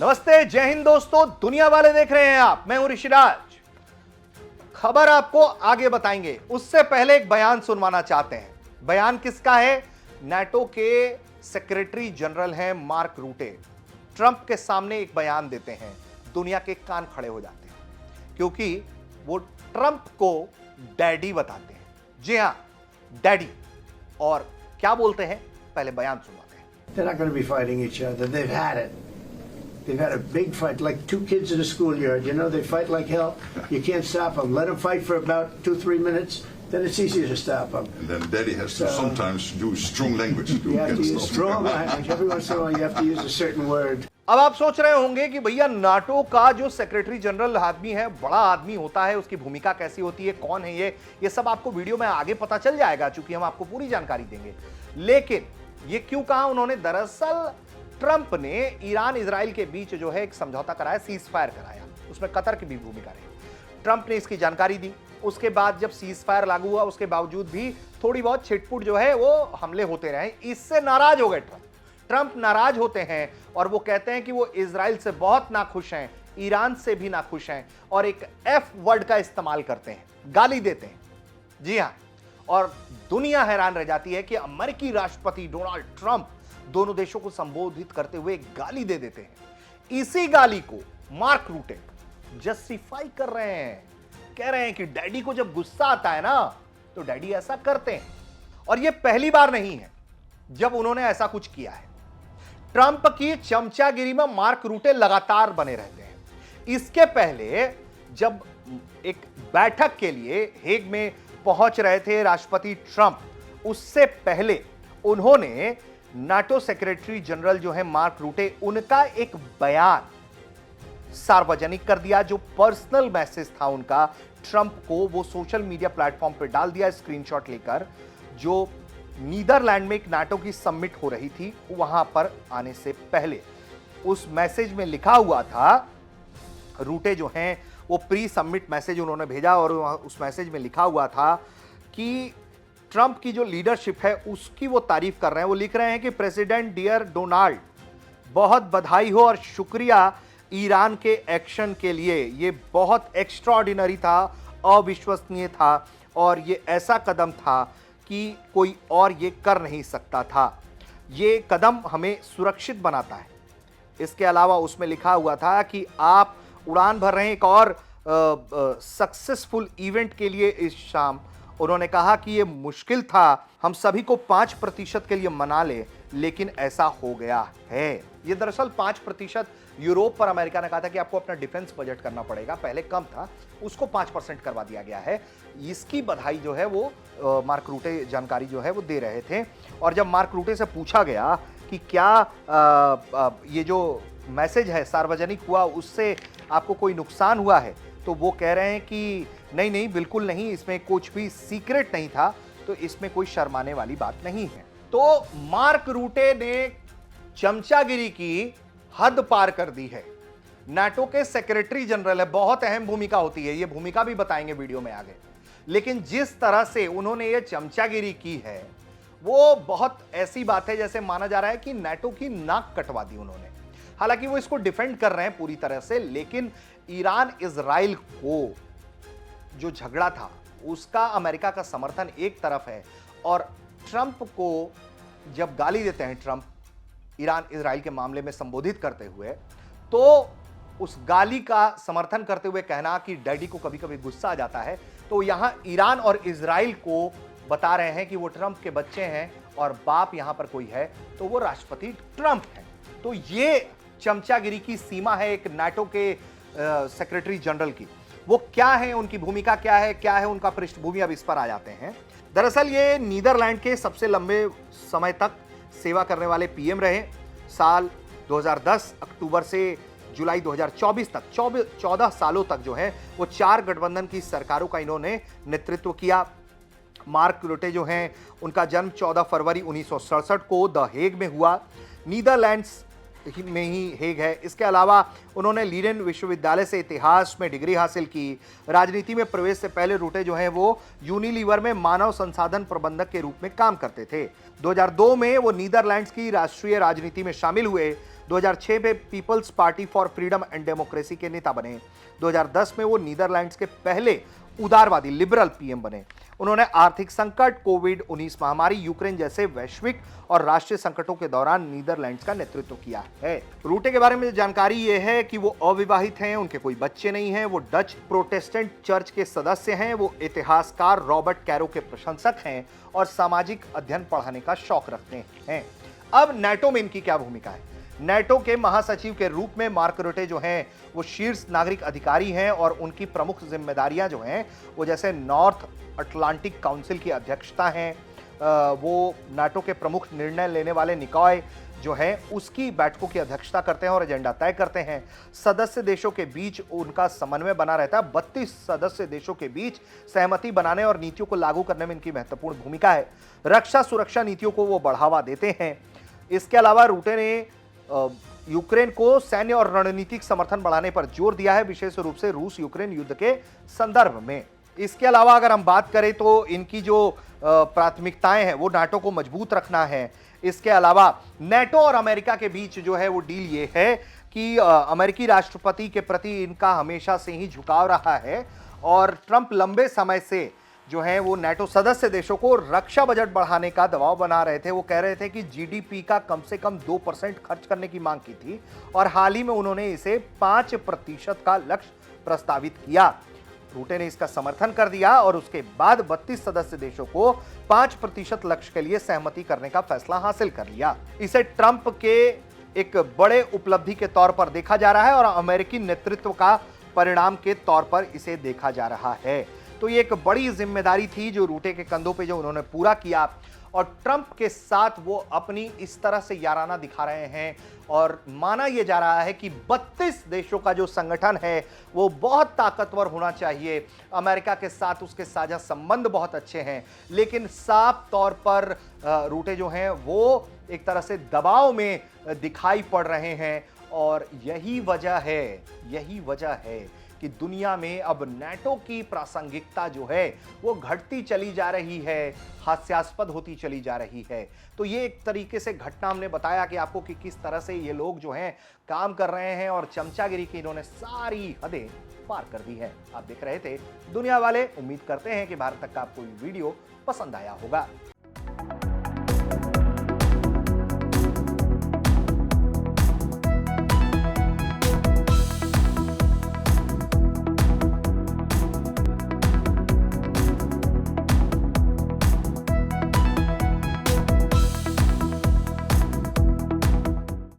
नमस्ते, जय हिंद दोस्तों। दुनिया वाले देख रहे हैं आप, मैं हूं ऋषिराज। खबर आपको आगे बताएंगे, उससे पहले एक बयान सुनवाना चाहते हैं। बयान किसका है? नाटो के सेक्रेटरी जनरल हैं मार्क रूटे। ट्रंप के सामने एक बयान देते हैं, दुनिया के कान खड़े हो जाते हैं, क्योंकि वो ट्रंप को डैडी बताते हैं। जी हां, डैडी। और क्या बोलते हैं, पहले बयान सुनवाते हैं। They're not going to be fighting each other. They've had it. They've had a big fight, like two kids in a schoolyard. You know, they fight like hell. You can't stop them. Let them fight for about 2-3 minutes, then it's easier to stop them. And then Daddy has to sometimes use strong language to You have to get use strong language. Every once in a while, you have to use a certain word. अब आप सोच रहे होंगे कि भैया NATO का जो secretary general आदमी है, बड़ा आदमी होता है, उसकी भूमिका कैसी होती है, कौन है ये सब आपको वीडियो में आगे पता चल जाएगा, क्योंकि हम आपको पूरी जानकारी देंगे। लेकिन ये क्यों कहा उन्होंने? दरअसल ट्रंप ने ईरान इजराइल के बीच जो है एक समझौता कराया, सीज फायर कराया, उसमें कतर की भी भूमिका रही। ट्रंप ने इसकी जानकारी दी। उसके बाद जब सीज फायर लागू हुआ, उसके बावजूद भी थोड़ी बहुत छिटपुट जो है वो हमले होते रहे। इससे नाराज हो गए ट्रंप नाराज होते हैं और वो कहते हैं कि वो इजराइल से बहुत नाखुश हैं, ईरान से भी नाखुश हैं, और एक एफ वर्ड का इस्तेमाल करते हैं, गाली देते हैं। जी हां, और दुनिया हैरान रह जाती है कि अमेरिकी राष्ट्रपति डोनाल्ड ट्रंप दोनों देशों को संबोधित करते हुए गाली दे देते हैं। इसी गाली को मार्क रूटे जस्टिफाई कर रहे हैं, कह रहे हैं कि डैडी को जब गुस्सा आता है ना, तो डैडी ऐसा करते हैं। और यह पहली बार नहीं है जब उन्होंने ऐसा कुछ किया है। ट्रंप की चमचागिरी में मार्क रूटे लगातार बने रहते हैं। इसके पहले जब एक बैठक के लिए हेग में पहुंच रहे थे राष्ट्रपति ट्रंप, उससे पहले उन्होंने नाटो सेक्रेटरी जनरल जो है मार्क रूटे, उनका एक बयान सार्वजनिक कर दिया, जो पर्सनल मैसेज था उनका ट्रंप को, वो सोशल मीडिया प्लेटफॉर्म पर डाल दिया स्क्रीनशॉट लेकर, जो नीदरलैंड में एक नाटो की समिट हो रही थी, वहां पर आने से पहले। उस मैसेज में लिखा हुआ था, रूटे जो हैं वो प्री समिट मैसेज उन्होंने भेजा, और उस मैसेज में लिखा हुआ था कि ट्रंप की जो लीडरशिप है उसकी वो तारीफ कर रहे हैं। वो लिख रहे हैं कि प्रेसिडेंट डियर डोनाल्ड, बहुत बधाई हो और शुक्रिया ईरान के एक्शन के लिए। ये बहुत एक्स्ट्राऑर्डिनरी था, अविश्वसनीय था, और ये ऐसा कदम था कि कोई और ये कर नहीं सकता था। ये कदम हमें सुरक्षित बनाता है। इसके अलावा उसमें लिखा हुआ था कि आप उड़ान भर रहे हैं एक और सक्सेसफुल इवेंट के लिए इस शाम। उन्होंने कहा कि ये मुश्किल था, हम सभी को 5% के लिए मना ले, लेकिन ऐसा हो गया है। ये दरअसल 5% यूरोप पर अमेरिका ने कहा था कि आपको अपना डिफेंस बजट करना पड़ेगा, पहले कम था, उसको 5% करवा दिया गया है। इसकी बधाई जो है वो मार्क रूटे जानकारी जो है वो दे रहे थे। और जब मार्क रूटे से पूछा गया कि क्या ये जो मैसेज है सार्वजनिक हुआ, उससे आपको कोई नुकसान हुआ है, तो वो कह रहे हैं कि नहीं नहीं, बिल्कुल नहीं, इसमें कुछ भी सीक्रेट नहीं था, तो इसमें कोई शर्माने वाली बात नहीं है। तो मार्क रूटे ने चमचागिरी की हद पार कर दी है। नाटो के सेक्रेटरी जनरल है, बहुत अहम भूमिका होती है, ये भूमिका भी बताएंगे वीडियो में आगे। लेकिन जिस तरह से उन्होंने ये चमचागिरी की है, वो बहुत ऐसी बात है जैसे माना जा रहा है कि नाटो की नाक कटवा दी उन्होंने। हालांकि वो इसको डिफेंड कर रहे हैं पूरी तरह से, लेकिन ईरान इजराइल को जो झगड़ा था उसका अमेरिका का समर्थन एक तरफ है, और ट्रंप को जब गाली देते हैं ट्रंप ईरान इजराइल के मामले में संबोधित करते हुए, तो उस गाली का समर्थन करते हुए कहना कि डैडी को कभी कभी गुस्सा आ जाता है, तो यहां ईरान और इजराइल को बता रहे हैं कि वो ट्रंप के बच्चे हैं और बाप यहां पर कोई है तो वो राष्ट्रपति ट्रंप है। तो ये चमचागिरी की सीमा है एक नाटो के सेक्रेटरी जनरल की। वो क्या है, उनकी भूमिका क्या है उनका पृष्ठभूमि, अब इस पर आ जाते हैं। दरअसल ये नीदरलैंड के सबसे लंबे समय तक सेवा करने वाले पीएम रहे। साल 2010 अक्टूबर से जुलाई 2024 तक 14 सालों तक जो है वो 4 गठबंधन की सरकारों का इन्होंने नेतृत्व किया। मार्क रूटे जो हैं, उनका जन्म 14 फरवरी 1967 को द हेग में हुआ। नीदरलैंड्स में ही हेग है। इसके अलावा उन्होंने लीडेन विश्वविद्यालय से इतिहास में डिग्री हासिल की। राजनीति में प्रवेश से पहले रूटे जो हैं वो यूनिलीवर में मानव संसाधन प्रबंधक के रूप में काम करते थे। 2002 में वो नीदरलैंड्स की राष्ट्रीय राजनीति में शामिल हुए। 2006 में People's Party for Freedom and Democracy के नेता बने। 2010 में वो नीदरलैंड्स के पहले उदारवादी लिबरल पीएम बने। उन्होंने आर्थिक संकट, कोविड-19 महामारी, यूक्रेन जैसे वैश्विक और राष्ट्रीय संकटों के दौरान नीदरलैंड्स का नेतृत्व किया है। रूटे के बारे में जानकारी यह है कि वो अविवाहित हैं, उनके कोई बच्चे नहीं हैं, वो डच प्रोटेस्टेंट चर्च के सदस्य हैं, वो इतिहासकार रॉबर्ट कैरो के प्रशंसक हैं और सामाजिक अध्ययन पढ़ाने का शौक रखते हैं। अब नाटो में इनकी क्या भूमिका है? नाटो के महासचिव के रूप में मार्क रुटे जो हैं वो शीर्ष नागरिक अधिकारी हैं और उनकी प्रमुख जिम्मेदारियां जो हैं वो जैसे नॉर्थ अटलांटिक काउंसिल की अध्यक्षता है, वो नाटो के प्रमुख निर्णय लेने वाले निकाय जो है उसकी बैठकों की अध्यक्षता करते हैं और एजेंडा तय करते हैं। सदस्य देशों के बीच उनका समन्वय बना रहता है। 32 सदस्य देशों के बीच सहमति बनाने और नीतियों को लागू करने में इनकी महत्वपूर्ण भूमिका है। रक्षा सुरक्षा नीतियों को वो बढ़ावा देते हैं। इसके अलावा रूटे ने यूक्रेन को सैन्य और रणनीतिक समर्थन बढ़ाने पर जोर दिया है, विशेष रूप से रूस यूक्रेन युद्ध के संदर्भ में। इसके अलावा अगर हम बात करें तो इनकी जो प्राथमिकताएं हैं वो नाटो को मजबूत रखना है। इसके अलावा नाटो और अमेरिका के बीच जो है वो डील ये है कि अमेरिकी राष्ट्रपति के प्रति इनका हमेशा से ही झुकाव रहा है और ट्रंप लंबे समय से जो है वो नाटो सदस्य देशों को रक्षा बजट बढ़ाने का दबाव बना रहे थे। वो कह रहे थे कि जीडीपी का कम से कम 2% खर्च करने की मांग की थी और हाल ही में उन्होंने इसे 5% का लक्ष्य प्रस्तावित किया। रूटे ने इसका समर्थन कर दिया और उसके बाद 32 सदस्य देशों को 5% लक्ष्य के लिए सहमति करने का फैसला हासिल कर लिया। इसे ट्रंप के एक बड़े उपलब्धि के तौर पर देखा जा रहा है और अमेरिकी नेतृत्व का परिणाम के तौर पर इसे देखा जा रहा है। तो ये एक बड़ी जिम्मेदारी थी जो रूटे के कंधों पे जो उन्होंने पूरा किया और ट्रंप के साथ वो अपनी इस तरह से याराना दिखा रहे हैं और माना यह जा रहा है कि 32 देशों का जो संगठन है वो बहुत ताकतवर होना चाहिए। अमेरिका के साथ उसके साझा संबंध बहुत अच्छे हैं, लेकिन साफ तौर पर रूटे जो हैं वो एक तरह से दबाव में दिखाई पड़ रहे हैं और यही वजह है कि दुनिया में अब नाटो की प्रासंगिकता जो है वो घटती चली जा रही है, हास्यास्पद होती चली जा रही है। तो ये एक तरीके से घटना हमने बताया कि आपको कि किस तरह से ये लोग जो हैं काम कर रहे हैं और चमचागिरी की इन्होंने सारी हदें पार कर दी हैं। आप देख रहे थे दुनिया वाले। उम्मीद करते हैं कि भारत तक का आपको ये वीडियो पसंद आया होगा।